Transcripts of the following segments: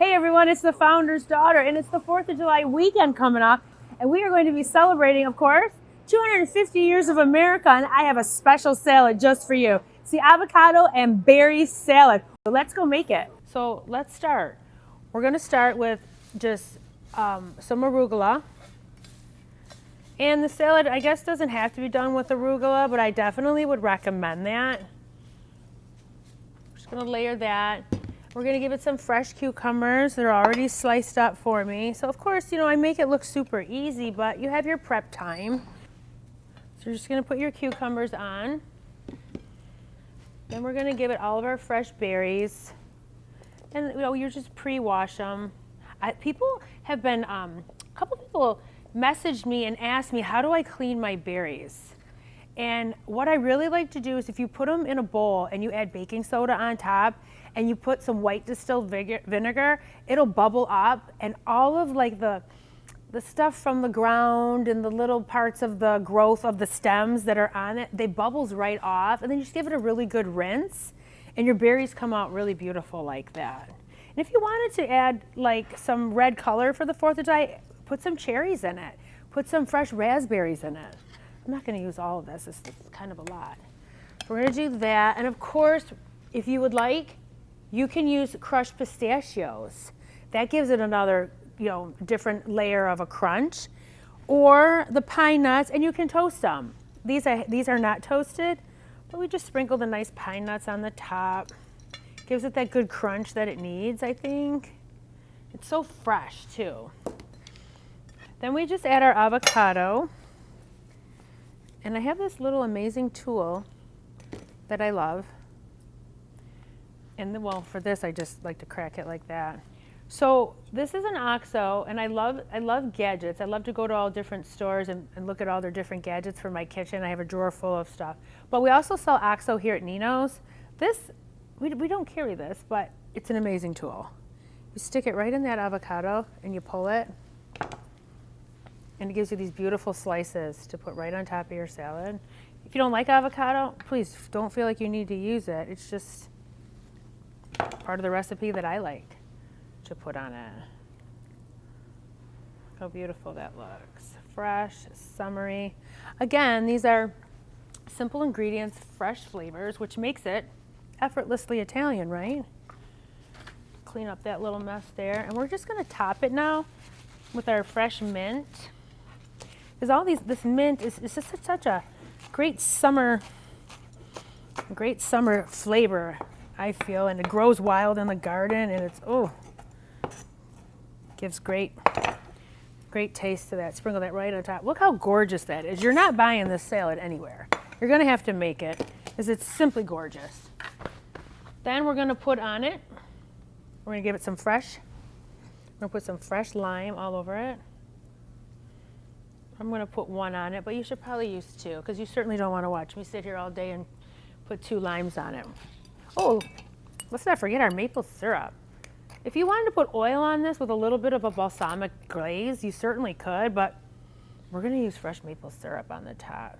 Hey everyone, it's the Founder's Daughter, and it's the 4th of July weekend coming up, and we are going to be celebrating, of course, 250 years of America, and I have a special salad just for you. It's the avocado and berry salad. So let's go make it. So let's start. We're going to start with just some arugula. And the salad, I guess, doesn't have to be done with arugula, but I definitely would recommend that. Just going to layer that. We're going to give it some fresh cucumbers. They're already sliced up for me. So of course, I make it look super easy, but you have your prep time. So you're just going to put your cucumbers on. Then we're going to give it all of our fresh berries. And you just pre-wash them. People have been, a couple people messaged me and asked me, how do I clean my berries? And what I really like to do is if you put them in a bowl and you add baking soda on top and you put some white distilled vinegar, it'll bubble up, and all of the stuff from the ground and the little parts of the growth of the stems that are on it, they bubbles right off, and then you just give it a really good rinse and your berries come out really beautiful like that. And if you wanted to add some red color for the 4th of July, put some cherries in it. Put some fresh raspberries in it. I'm not going to use all of this. It's kind of a lot. We're going to do that. And of course, if you would like, you can use crushed pistachios. That gives it another, different layer of a crunch. Or the pine nuts, and you can toast them. These are not toasted, but we just sprinkled the nice pine nuts on the top. Gives it that good crunch that it needs, I think. It's so fresh, too. Then we just add our avocado. And I have this little amazing tool that I love. And well, for this, I just like to crack it like that. So this is an OXO, and I love gadgets. I love to go to all different stores and look at all their different gadgets for my kitchen. I have a drawer full of stuff. But we also sell OXO here at Nino's. We don't carry this, but it's an amazing tool. You stick it right in that avocado, and you pull it. And it gives you these beautiful slices to put right on top of your salad. If you don't like avocado, please don't feel like you need to use it. It's just part of the recipe that I like to put on it. Look how beautiful that looks. Fresh, summery. Again, these are simple ingredients, fresh flavors, which makes it effortlessly Italian, right? Clean up that little mess there. And we're just going to top it now with our fresh mint. Because this mint is just such a great summer flavor, I feel, and it grows wild in the garden, and gives great taste to that. Sprinkle that right on top. Look how gorgeous that is. You're not buying this salad anywhere. You're gonna have to make it, because it's simply gorgeous. Then we're gonna put on it, we're gonna give it some fresh, we're gonna put some fresh lime all over it. I'm going to put one on it, but you should probably use 2, because you certainly don't want to watch me sit here all day and put 2 limes on it. Oh, let's not forget our maple syrup. If you wanted to put oil on this with a little bit of a balsamic glaze, you certainly could, but we're going to use fresh maple syrup on the top.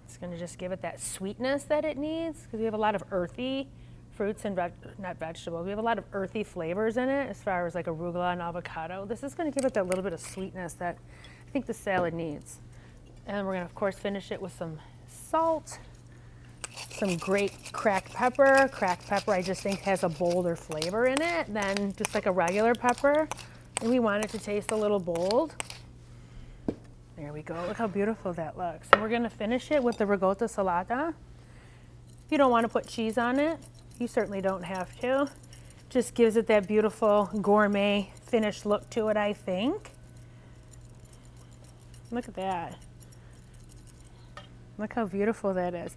It's going to just give it that sweetness that it needs, because we have a lot of earthy fruits and not vegetables. We have a lot of earthy flavors in it as far as like arugula and avocado. This is going to give it that little bit of sweetness that I think the salad needs. And we're going to, of course, finish it with some salt, some great cracked pepper. Cracked pepper, I just think, has a bolder flavor in it than just like a regular pepper. And we want it to taste a little bold. There we go. Look how beautiful that looks. And we're going to finish it with the ricotta salata. If you don't want to put cheese on it, you certainly don't have to. Just gives it that beautiful gourmet finished look to it, I think. Look at that. Look how beautiful that is.